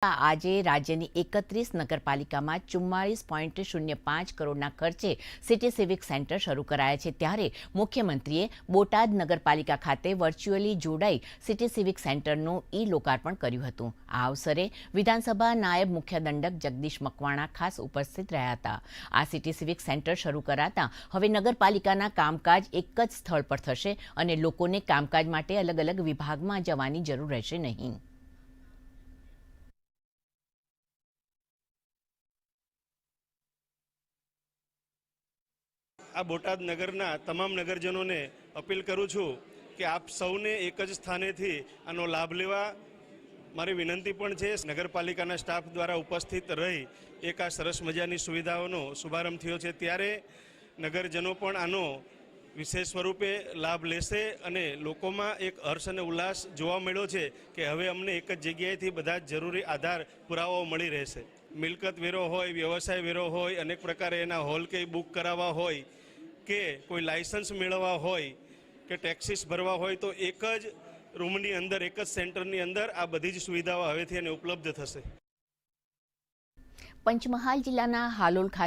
આજે રાજ્યની 31 નગરપાલિકામાં 44.05 કરોડના ખર્ચે સિટી સિવિક સેન્ટર શરૂ કરાયા છે, ત્યારે મુખ્યમંત્રીએ બોટાદ નગરપાલિકા ખાતે વર્ચ્યુઅલી જોડાઈ સિટી સિવિક સેન્ટરનું લોકાર્પણ કર્યું હતું। આ અવસરે વિધાનસભા નાયબ મુખ્ય દંડક જગદીશ મકવાણા ખાસ ઉપસ્થિત રહ્યા હતા। આ સિટી સિવિક સેન્ટર શરૂ કરાતા હવે નગરપાલિકાના કામકાજ એક જ સ્થળ પર થશે અને લોકોને કામકાજ માટે અલગ અલગ વિભાગમાં જવાની જરૂર રહેશે નહીં। આ બોટાદ નગરના તમામ નગરજનોને અપીલ કરું છું કે આપ સૌને એક જ સ્થાનેથી આનો લાભ લેવા મારી વિનંતી પણ છે। નગરપાલિકાના સ્ટાફ દ્વારા ઉપસ્થિત રહી એક આ સરસ મજાની સુવિધાઓનો શુભારંભ થયો છે, ત્યારે નગરજનો પણ આનો વિશેષ સ્વરૂપે લાભ લેશે અને લોકોમાં એક હર્ષ અને ઉલ્લાસ જોવા મળ્યો છે કે હવે અમને એક જ જગ્યાએથી બધા જ જરૂરી આધાર પુરાવાઓ મળી રહેશે। મિલકત વેરો હોય, વ્યવસાય વેરો હોય, અનેક પ્રકારે એના હોલ કે બુક કરાવવા હોય કે કોઈ લાયસન્સ મેળવવા હોય કે ટેક્સીસ ભરવા હોય તો એક જ રૂમની અંદર, એક જ સેન્ટરની અંદર આ બધી જ સુવિધાઓ હવેથી એને ઉપલબ્ધ થશે। પંચમહાલ જિલ્લાના હાલોલ ખાતે